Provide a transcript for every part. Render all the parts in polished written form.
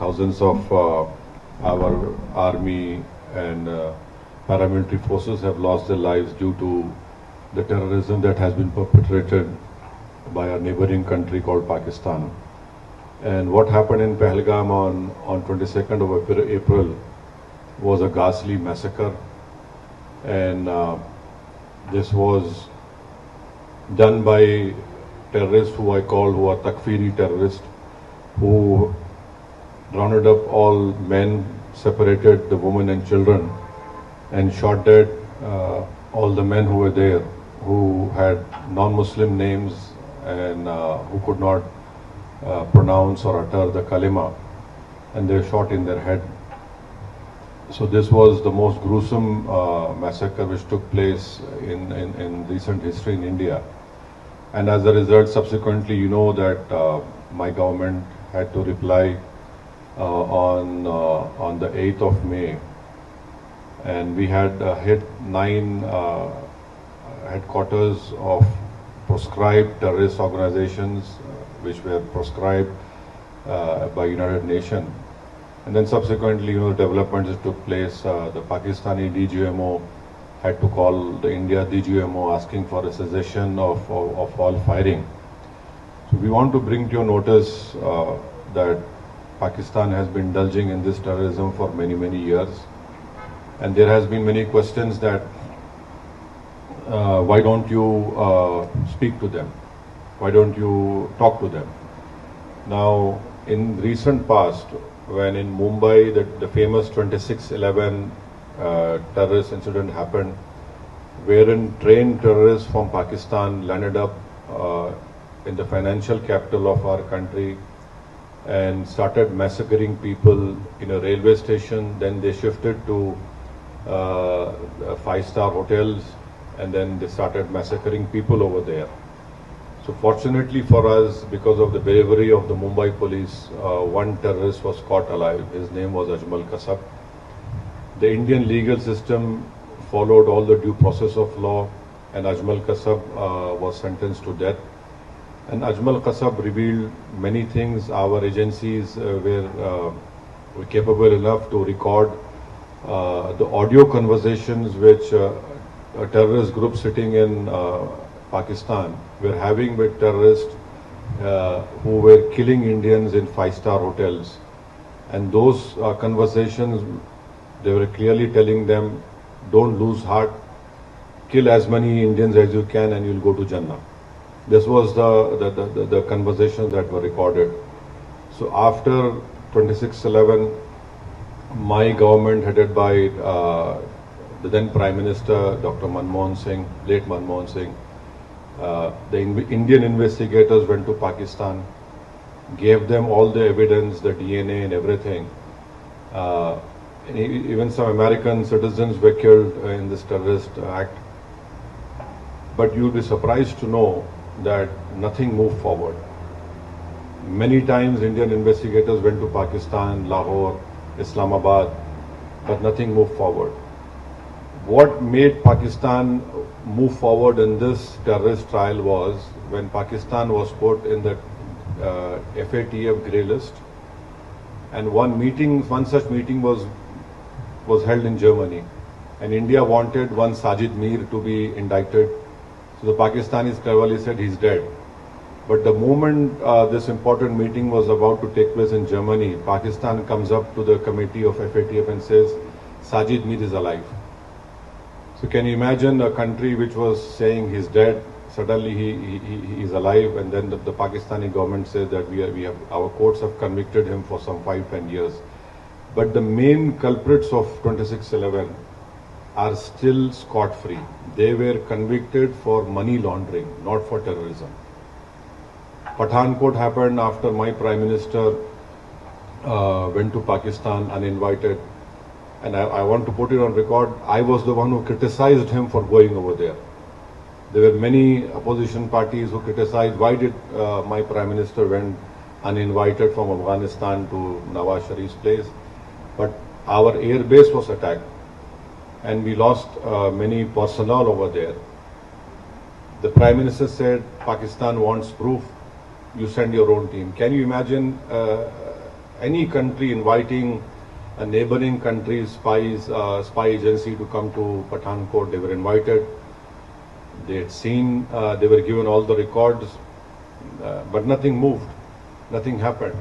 thousands of our army and paramilitary forces have lost their lives due to the terrorism that has been perpetrated by our neighboring country called Pakistan. And what happened in Pahalgam on 22nd of April was a ghastly massacre, and this was done by terrorists who are Takfiri terrorists, who rounded up all men, separated the women and children, and shot dead all the men who were there, who had non-Muslim names and who could not pronounce or utter the kalima, and they were shot in their head. So this was the most gruesome massacre which took place in recent history in India. And as a result, subsequently, you know that my government had to reply on the 8th of May. And we had hit 9 headquarters of proscribed terrorist organizations which were proscribed by United Nations. And then subsequently, developments that took place. The Pakistani DGMO had to call the India DGMO asking for a cessation of all firing. So we want to bring to your notice that Pakistan has been indulging in this terrorism for many, many years. And there has been many questions that why don't you speak to them? Why don't you talk to them? Now, in recent past, when in Mumbai the famous 26/11 terrorist incident happened, wherein trained terrorists from Pakistan landed up in the financial capital of our country and started massacring people in a railway station. Then they shifted to 5-star hotels, and then they started massacring people over there. So fortunately for us, because of the bravery of the Mumbai police, one terrorist was caught alive. His name was Ajmal Kasab. The Indian legal system followed all the due process of law, and Ajmal Kasab was sentenced to death. And Ajmal Kasab revealed many things. Our agencies were capable enough to record the audio conversations which a terrorist group sitting in Pakistan were having with terrorists who were killing Indians in 5-star hotels. And those conversations, they were clearly telling them, don't lose heart, kill as many Indians as you can and you'll go to Jannah. This was the conversations that were recorded. So after 26/11, my government headed by the then Prime Minister, Dr. Manmohan Singh, late Manmohan Singh, the Indian investigators went to Pakistan, gave them all the evidence, the DNA and everything. And even some American citizens were killed in this terrorist act. But you'll be surprised to know that nothing moved forward. Many times Indian investigators went to Pakistan, Lahore, Islamabad, but nothing moved forward. What made Pakistan move forward in this terrorist trial was when Pakistan was put in the FATF grey list, and one such meeting was held in Germany, and India wanted one Sajid Mir to be indicted. So the Pakistanis cleverly said he's dead. But the moment this important meeting was about to take place in Germany, Pakistan comes up to the committee of FATF and says, Sajid Mir is alive. So can you imagine a country which was saying he's dead, suddenly he is alive, and then the Pakistani government says that our courts have convicted him for some 5-10 years. But the main culprits of 26/11 are still scot-free. They were convicted for money laundering, not for terrorism. Pathankot happened after my Prime Minister went to Pakistan uninvited. And I want to put it on record, I was the one who criticized him for going over there. There were many opposition parties who criticized why did my Prime Minister went uninvited from Afghanistan to Nawaz Sharif's place. But our air base was attacked and we lost many personnel over there. The Prime Minister said, Pakistan wants proof, you send your own team. Can you imagine any country inviting a neighboring country's spy agency to come to Pathankot. They were invited. They had seen, they were given all the records, but nothing moved, nothing happened.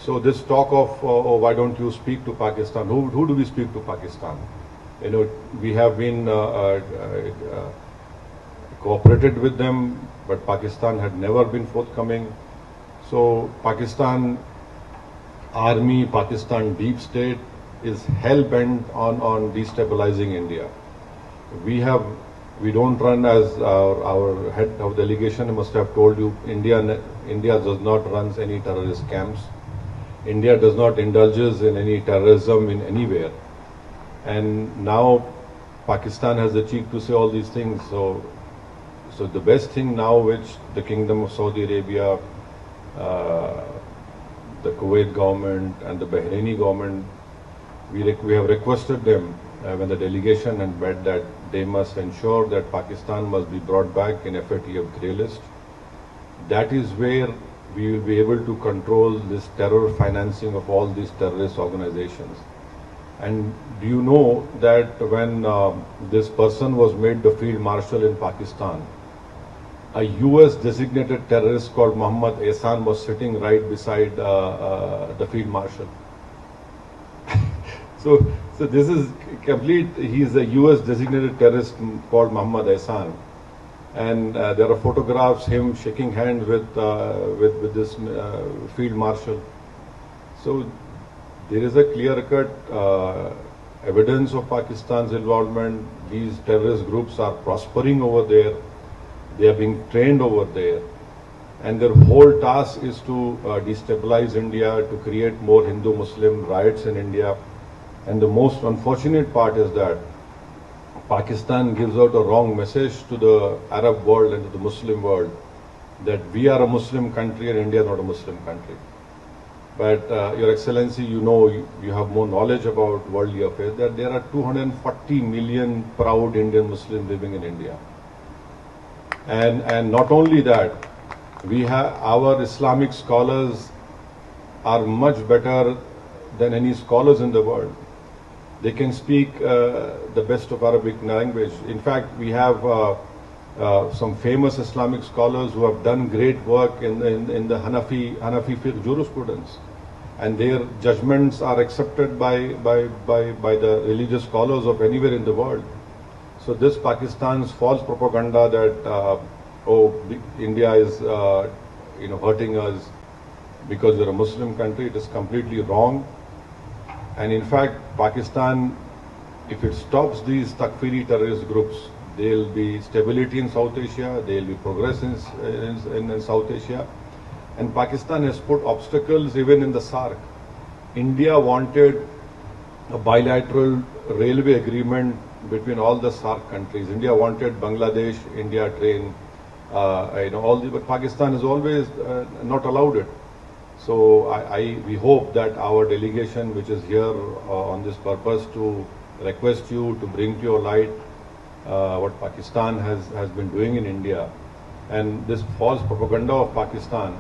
So this talk of, oh, why don't you speak to Pakistan? Who do we speak to Pakistan? You know, we have been cooperated with them, but Pakistan had never been forthcoming. So Pakistan army, Pakistan deep state is hell-bent on destabilizing India. We don't run, as our head of delegation must have told you, India does not run any terrorist camps. India does not indulges in any terrorism in anywhere. And now Pakistan has the cheek to say all these things. So the best thing now which the Kingdom of Saudi Arabia, the Kuwait government and the Bahraini government, we have requested them when the delegation had met that they must ensure that Pakistan must be brought back in FATF grey list. That is where we will be able to control this terror financing of all these terrorist organizations. And do you know that when this person was made the field marshal in Pakistan, a US designated terrorist called Mohammad Ehsan was sitting right beside the field marshal. So this is complete. He is a US designated terrorist called Mohammad Ehsan, and there are photographs him shaking hands with this field marshal. So there is a clear-cut evidence of Pakistan's involvement. These terrorist groups are prospering over there. They are being trained over there, and their whole task is to destabilize India, to create more Hindu-Muslim riots in India. And the most unfortunate part is that Pakistan gives out a wrong message to the Arab world and to the Muslim world that we are a Muslim country and India is not a Muslim country. But Your Excellency, you know, you have more knowledge about worldly affairs, that there are 240 million proud Indian Muslims living in India. And not only that, we have our Islamic scholars are much better than any scholars in the world. They can speak the best of Arabic language. In fact, we have some famous Islamic scholars who have done great work in the Hanafi fiqh jurisprudence, and their judgments are accepted by the religious scholars of anywhere in the world. So this Pakistan's false propaganda that India is hurting us because we're a Muslim country, it is completely wrong. And in fact, Pakistan, if it stops these Takfiri terrorist groups, there will be stability in South Asia, there will be progress in South Asia. And Pakistan has put obstacles even in the SAARC. India wanted a bilateral railway agreement between all the SAARC countries. India wanted Bangladesh, India train, but Pakistan has always not allowed it. So we hope that our delegation, which is here on this purpose to request you to bring to your light what Pakistan has been doing in India, and this false propaganda of Pakistan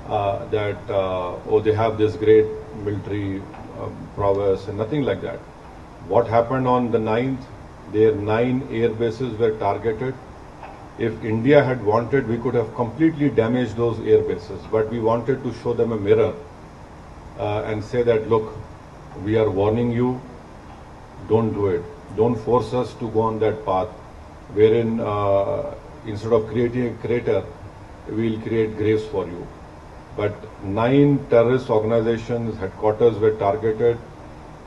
that they have this great military prowess and nothing like that. What happened on the 9th? Their 9 air bases were targeted. If India had wanted, we could have completely damaged those air bases, but we wanted to show them a mirror and say that, look, we are warning you, don't do it. Don't force us to go on that path, wherein instead of creating a crater, we'll create graves for you. But 9 terrorist organizations' headquarters were targeted,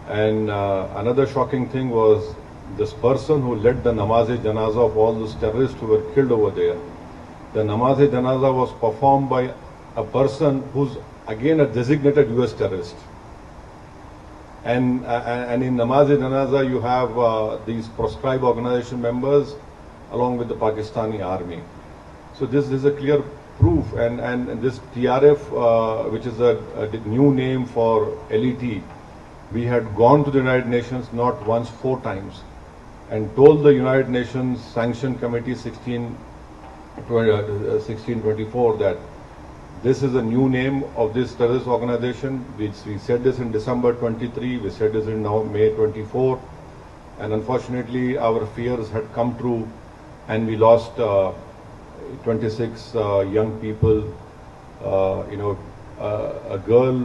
and another shocking thing was this person who led the namaz-e-janaza of all those terrorists who were killed over there. The namaz-e-janaza was performed by a person who's again a designated US terrorist. And in namaz-e-janaza you have these proscribed organization members along with the Pakistani army. So this is a clear proof, and this TRF, which is a new name for LET, we had gone to the United Nations not once, 4 times, and told the United Nations Sanction Committee 1624 that This is a new name of this terrorist organization. We said this in December 23, we said this in now May 24, and unfortunately our fears had come true, and we lost 26 young people. A girl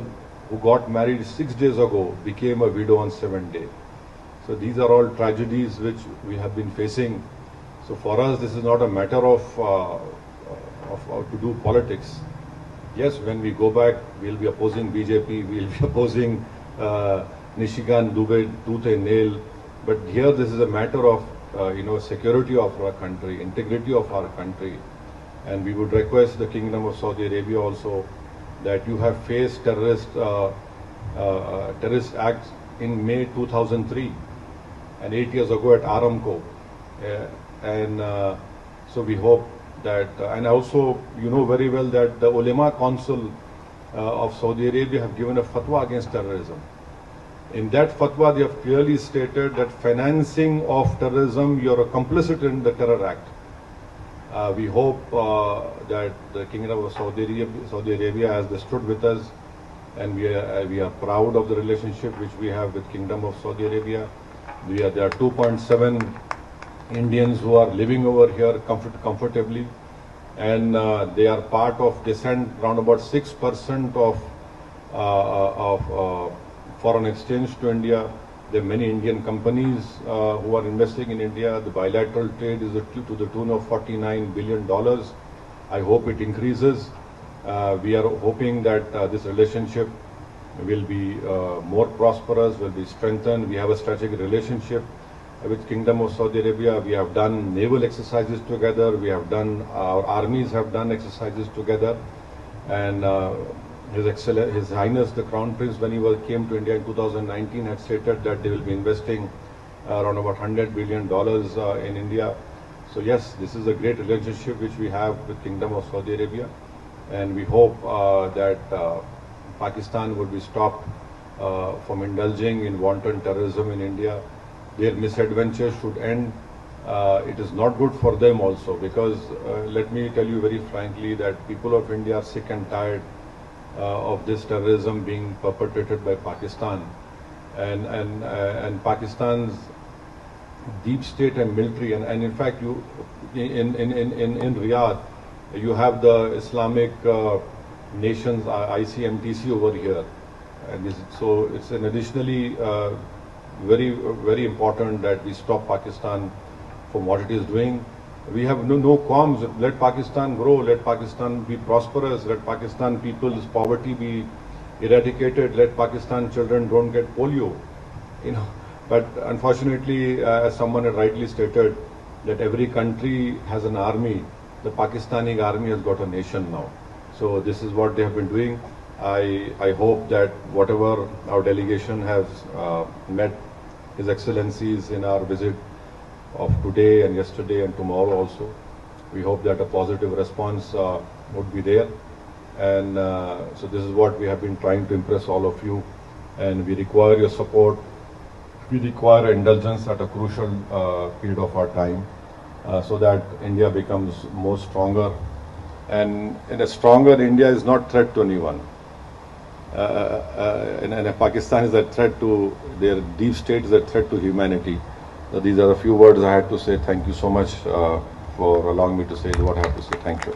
who got married 6 days ago became a widow on 7th day. So these are all tragedies which we have been facing. So for us, this is not a matter of to do politics. Yes, when we go back, we'll be opposing BJP, we'll be opposing Nishikant Dubey tooth and nail. But here, this is a matter of security of our country, integrity of our country, and we would request the Kingdom of Saudi Arabia also that you have faced terrorist acts in May 2003 and 8 years ago at Aramco, so we hope that, and also you know very well that the Ulema Council of Saudi Arabia have given a fatwa against terrorism. In that fatwa, they have clearly stated that financing of terrorism, you are complicit in the terror act. We hope that the Kingdom of Saudi Arabia has stood with us, and we are proud of the relationship which we have with Kingdom of Saudi Arabia. There are 2.7 Indians who are living over here comfortably, and they are part of descent around about 6% of foreign exchange to India. There are many Indian companies who are investing in India. The bilateral trade is to the tune of $49 billion. I hope it increases. We are hoping that this relationship will be more prosperous, will be strengthened. We have a strategic relationship with Kingdom of Saudi Arabia. We have done naval exercises together. We have done, our armies have done exercises together. And His Highness the Crown Prince, when he came to India in 2019, had stated that they will be investing around about $100 billion in India. So yes, this is a great relationship which we have with Kingdom of Saudi Arabia, and we hope that Pakistan will be stopped from indulging in wanton terrorism in India. Their misadventure should end. It is not good for them also, because let me tell you very frankly that people of India are sick and tired of this terrorism being perpetrated by Pakistan, and Pakistan's deep state and military, and in fact, you in Riyadh, you have the Islamic nations ICMTC over here, and so it's an additionally very important that we stop Pakistan from what it is doing. We have no qualms. Let Pakistan grow. Let Pakistan be prosperous. Let Pakistan people's poverty be eradicated. Let Pakistan children don't get polio. But unfortunately, as someone had rightly stated, that every country has an army. The Pakistani army has got a nation now. So this is what they have been doing. I hope that whatever our delegation has met His Excellencies in our visit of today and yesterday and tomorrow also, we hope that a positive response would be there. And so this is what we have been trying to impress all of you, and we require your support. We require indulgence at a crucial period of our time, so that India becomes more stronger. And a stronger India is not threat to anyone. And Pakistan is a threat to their deep state, is a threat to humanity. So these are a few words I had to say. Thank you so much for allowing me to say what I have to say. Thank you.